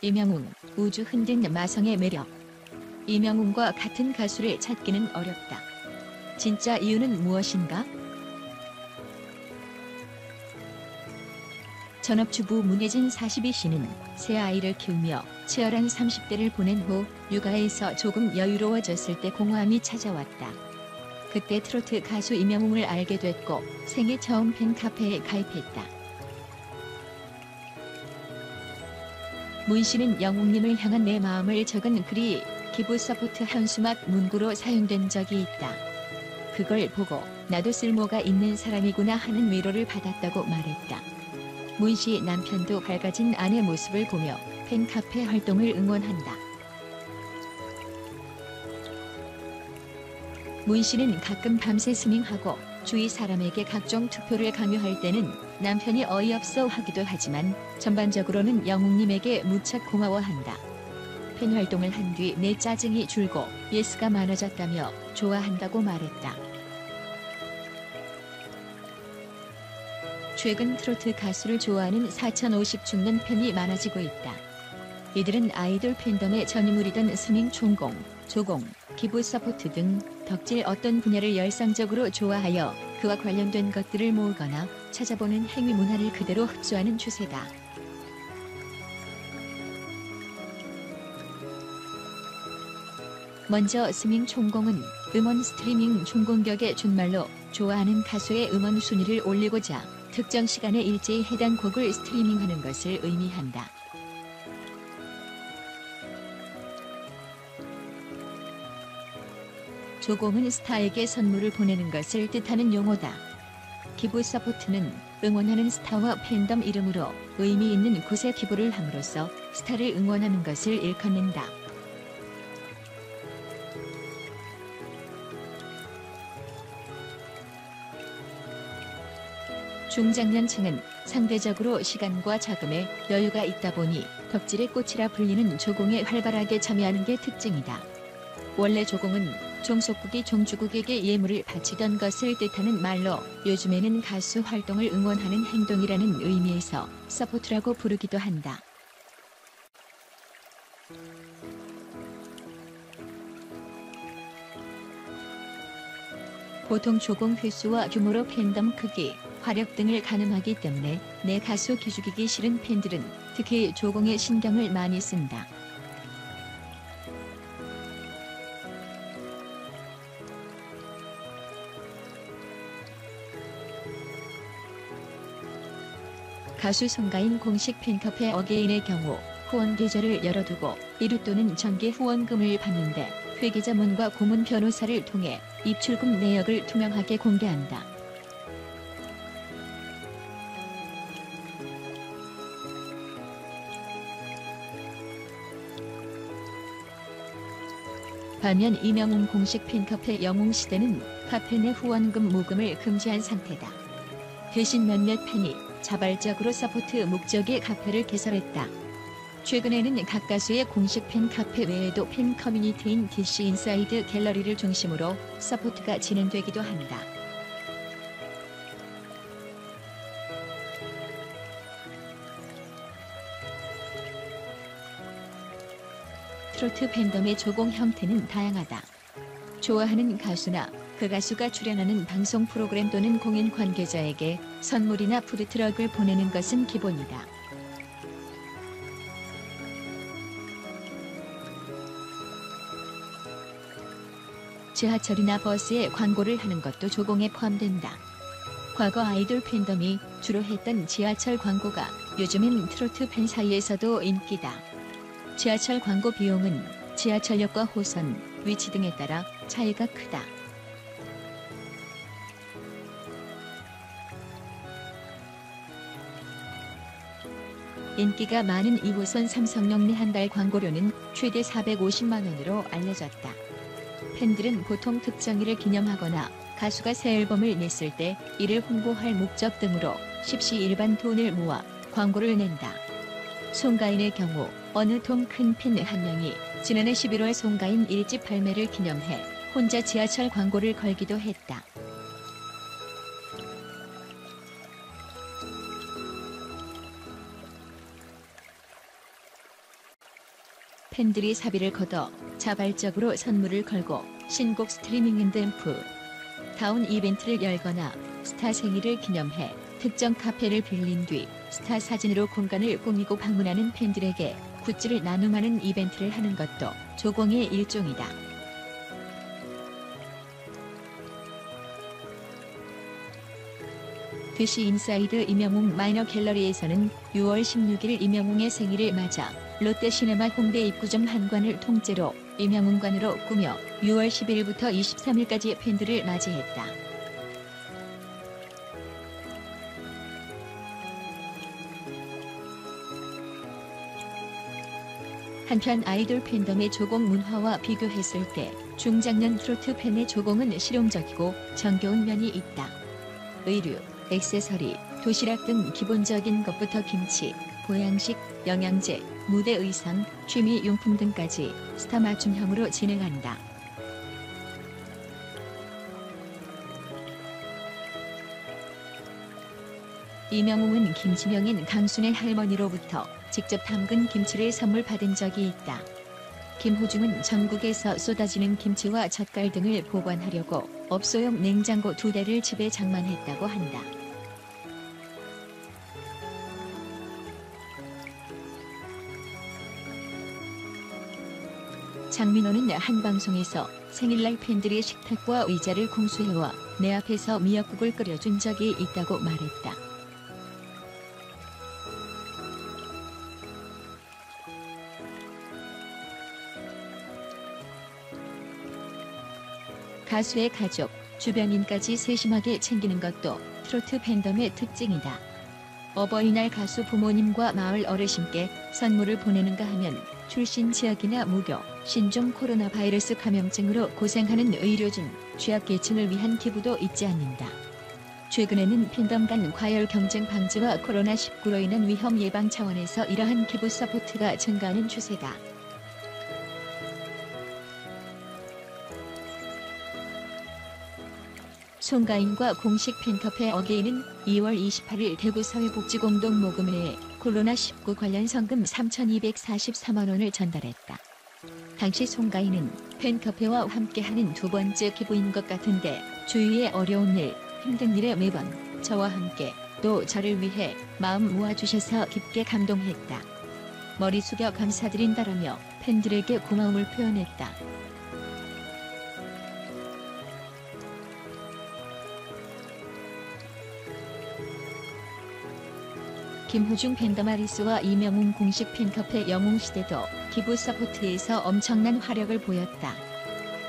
임영웅, 우주 흔든 마성의 매력. 임영웅과 같은 가수를 찾기는 어렵다. 진짜 이유는 무엇인가? 전업주부 문혜진 42씨는 새 아이를 키우며 치열한 30대를 보낸 후 육아에서 조금 여유로워졌을 때 공허함이 찾아왔다. 그때 트로트 가수 임영웅을 알게 됐고 생애 처음 팬카페에 가입했다. 문 씨는 영웅님을 향한 내 마음을 적은 글이 기부 서포트 현수막 문구로 사용된 적이 있다. 그걸 보고 나도 쓸모가 있는 사람이구나 하는 위로를 받았다고 말했다. 문 씨 남편도 밝아진 아내 모습을 보며 팬카페 활동을 응원한다. 문 씨는 가끔 밤새 스밍하고 주위 사람에게 각종 투표를 강요할 때는 남편이 어이없어 하기도 하지만 전반적으로는 영웅님에게 무척 고마워한다. 팬 활동을 한 뒤 내 짜증이 줄고 예스가 많아졌다며 좋아한다고 말했다. 최근 트로트 가수를 좋아하는 4,050 팬이 많아지고 있다. 이들은 아이돌 팬덤의 전유물이던 스밍 총공, 조공, 기부 서포트 등 덕질 어떤 분야를 열성적으로 좋아하여 그와 관련된 것들을 모으거나 찾아보는 행위 문화를 그대로 흡수하는 추세다. 먼저 스밍 총공은 음원 스트리밍 총공격의 준말로 좋아하는 가수의 음원 순위를 올리고자 특정 시간에 일제히 해당 곡을 스트리밍하는 것을 의미한다. 조공은 스타에게 선물을 보내는 것을 뜻하는 용어다. 기부 서포트는 응원하는 스타와 팬덤 이름으로 의미 있는 곳에 기부를 함으로써 스타를 응원하는 것을 일컫는다. 중장년층은 상대적으로 시간과 자금에 여유가 있다 보니 덕질의 꽃이라 불리는 조공에 활발하게 참여하는 게 특징이다. 원래 조공은 종속국이 종주국에게 예물을 바치던 것을 뜻하는 말로 요즘에는 가수 활동을 응원하는 행동이라는 의미에서 서포트라고 부르기도 한다. 보통 조공 횟수와 규모로 팬덤 크기, 화력 등을 가늠하기 때문에 내 가수 기죽이기 싫은 팬들은 특히 조공에 신경을 많이 쓴다. 가수 송가인 공식 팬카페 어게인의 경우 후원 계좌를 열어두고 1회 또는 정기 후원금을 받는데 회계자문과 고문 변호사를 통해 입출금 내역을 투명하게 공개한다. 반면 임영웅 공식 팬카페 영웅시대는 카페 내 후원금 모금을 금지한 상태다. 대신 몇몇 팬이 자발적으로 서포트 목적의 카페를 개설했다. 최근에는 각 가수의 공식 팬카페 외에도 팬 커뮤니티인 DC 인사이드 갤러리를 중심으로 서포트가 진행되기도 한다. 트로트 팬덤의 조공 형태는 다양하다. 좋아하는 가수나 그 가수가 출연하는 방송 프로그램 또는 공연 관계자에게 선물이나 푸드트럭을 보내는 것은 기본이다. 지하철이나 버스에 광고를 하는 것도 조공에 포함된다. 과거 아이돌 팬덤이 주로 했던 지하철 광고가 요즘엔 트로트 팬 사이에서도 인기다. 지하철 광고 비용은 지하철역과 호선, 위치 등에 따라 차이가 크다. 인기가 많은 2호선 삼성역 내 한 달 광고료는 최대 450만 원으로 알려졌다. 팬들은 보통 특정일을 기념하거나 가수가 새 앨범을 냈을 때 이를 홍보할 목적 등으로 십시일반 돈을 모아 광고를 낸다. 송가인의 경우 어느 통 큰 팬 한 명이 지난해 11월 송가인 1집 발매를 기념해 혼자 지하철 광고를 걸기도 했다. 팬들이 사비를 걷어 자발적으로 선물을 걸고 신곡 스트리밍 앤 댐프 다운 이벤트를 열거나 스타 생일을 기념해 특정 카페를 빌린 뒤 스타 사진으로 공간을 꾸미고 방문하는 팬들에게 굿즈를 나눔하는 이벤트를 하는 것도 조공의 일종이다. 드시 인사이드 임영웅 마이너 갤러리에서는 6월 16일 임영웅의 생일을 맞아 롯데시네마 홍대 입구점 한관을 통째로 임영웅관으로 꾸며 6월 10일부터 23일까지 팬들을 맞이했다. 한편 아이돌 팬덤의 조공 문화와 비교했을 때 중장년 트로트 팬의 조공은 실용적이고 정겨운 면이 있다. 의류, 액세서리, 도시락 등 기본적인 것부터 김치, 보양식, 영양제, 무대 의상, 취미 용품 등까지 스타 맞춤형으로 진행한다. 임영웅은 김치명인 강순의 할머니로부터 직접 담근 김치를 선물 받은 적이 있다. 김호중은 전국에서 쏟아지는 김치와 젓갈 등을 보관하려고 업소용 냉장고 2대를 집에 장만했다고 한다. 장민호는 한 방송에서 생일날 팬들이 식탁과 의자를 공수해와 내 앞에서 미역국을 끓여준 적이 있다고 말했다. 가수의 가족, 주변인까지 세심하게 챙기는 것도 트로트 팬덤의 특징이다. 어버이날 가수 부모님과 마을 어르신께 선물을 보내는가 하면 출신 지역이나 무교, 신종 코로나 바이러스 감염증으로 고생하는 의료진, 취약계층을 위한 기부도 잊지 않는다. 최근에는 팬덤 간 과열 경쟁 방지와 코로나19로 인한 위험 예방 차원에서 이러한 기부 서포트가 증가하는 추세다. 송가인과 공식 팬카페 어게인은 2월 28일 대구 사회복지공동모금회에 코로나19 관련 성금 3,243만 원을 전달했다. 당시 송가인은 팬카페와 함께하는 두 번째 기부인 것 같은데 주위의 어려운 일, 힘든 일에 매번 저와 함께 또 저를 위해 마음 모아주셔서 깊게 감동했다. 머리 숙여 감사드린다라며 팬들에게 고마움을 표현했다. 김호중 팬덤 아리스와 임영웅 공식 팬카페 영웅시대도 기부 서포트에서 엄청난 화력을 보였다.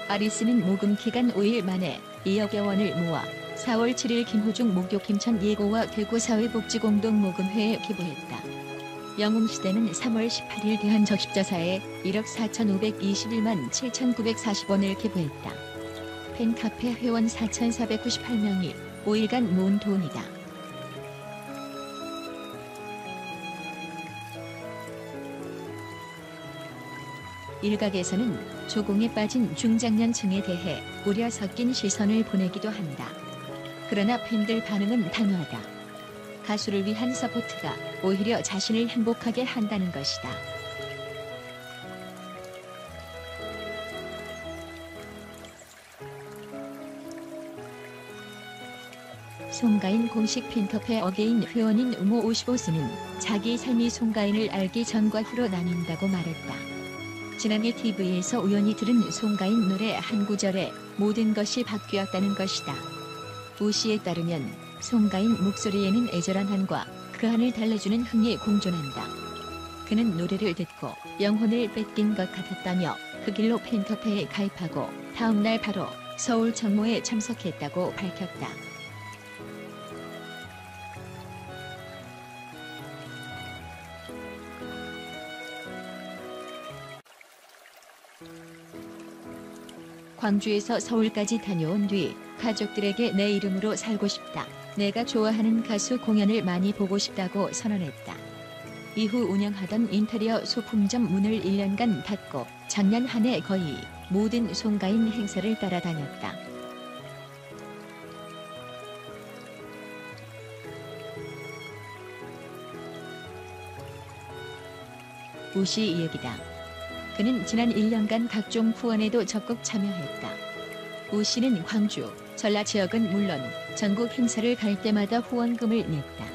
아리스는 모금 기간 5일 만에 2억여 원을 모아 4월 7일 김호중 목욕 김천 예고와 대구 사회복지공동모금회에 기부했다. 영웅시대는 3월 18일 대한적십자사에 1억 4,521만 7,940원을 기부했다. 팬카페 회원 4,498명이 5일간 모은 돈이다. 일각에서는 조공에 빠진 중장년층에 대해 우려 섞인 시선을 보내기도 한다. 그러나 팬들 반응은 단호하다. 가수를 위한 서포트가 오히려 자신을 행복하게 한다는 것이다. 송가인 공식 팬카페 어게인 회원인 우모 55수는 자기 삶이 송가인을 알기 전과 후로 나뉜다고 말했다. 지난해 TV에서 우연히 들은 송가인 노래 한 구절에 모든 것이 바뀌었다는 것이다. 우 씨에 따르면 송가인 목소리에는 애절한 한과 그 한을 달래주는 흥이 공존한다. 그는 노래를 듣고 영혼을 뺏긴 것 같았다며 그 길로 팬카페에 가입하고 다음 날 바로 서울 정모에 참석했다고 밝혔다. 광주에서 서울까지 다녀온 뒤 가족들에게 내 이름으로 살고 싶다. 내가 좋아하는 가수 공연을 많이 보고 싶다고 선언했다. 이후 운영하던 인테리어 소품점 문을 1년간 닫고 작년 한 해 거의 모든 송가인 행사를 따라다녔다. 우 씨 얘기다. 그는 지난 1년간 각종 후원에도 적극 참여했다. 우 씨는 광주, 전라 지역은 물론 전국 행사를 갈 때마다 후원금을 냈다.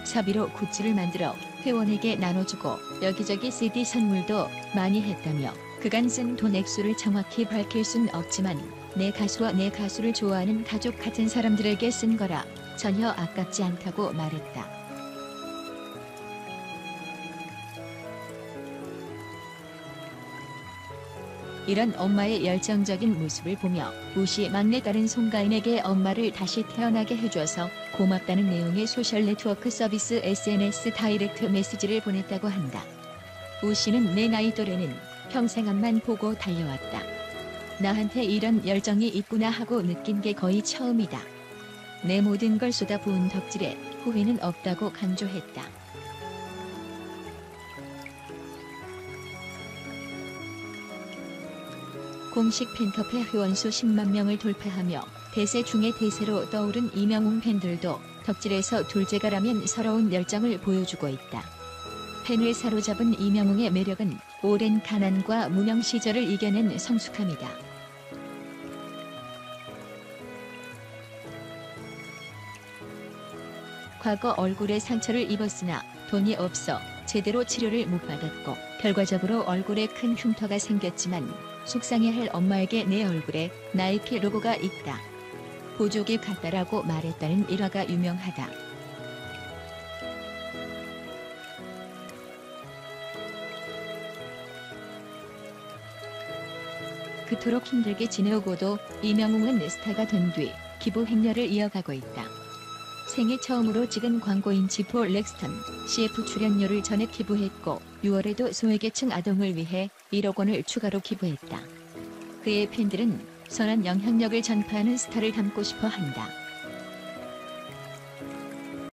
사비로 굿즈를 만들어 회원에게 나눠주고 여기저기 CD 선물도 많이 했다며 그간 쓴 돈 액수를 정확히 밝힐 순 없지만 내 가수와 내 가수를 좋아하는 가족 같은 사람들에게 쓴 거라 전혀 아깝지 않다고 말했다. 이런 엄마의 열정적인 모습을 보며 우 씨 막내딸은 송가인에게 엄마를 다시 태어나게 해줘서 고맙다는 내용의 소셜네트워크 서비스 SNS 다이렉트 메시지를 보냈다고 한다. 우 씨는 내 나이 또래는 평생 앞만 보고 달려왔다. 나한테 이런 열정이 있구나 하고 느낀 게 거의 처음이다. 내 모든 걸 쏟아부은 덕질에 후회는 없다고 강조했다. 공식 팬카페 회원수 10만 명을 돌파하며 대세 중의 대세로 떠오른 이명웅 팬들도 덕질에서 둘째가라면 서러운 열정을 보여주고 있다. 팬을 사로잡은 이명웅의 매력은 오랜 가난과 무명 시절을 이겨낸 성숙함이다. 과거 얼굴에 상처를 입었으나 돈이 없어 제대로 치료를 못 받았고 결과적으로 얼굴에 큰 흉터가 생겼지만 속상해할 엄마에게 내 얼굴에 나이키 로고가 있다. 보조개 같다라고 말했다는 일화가 유명하다. 그토록 힘들게 지내오고도 이명웅은 스타가 된 뒤 기부 행렬을 이어가고 있다. 생애 처음으로 찍은 광고인 지포 렉스턴 CF 출연료를 전액 기부했고 6월에도 소외계층 아동을 위해 1억 원을 추가로 기부했다. 그의 팬들은 선한 영향력을 전파하는 스타를 닮고 싶어 한다.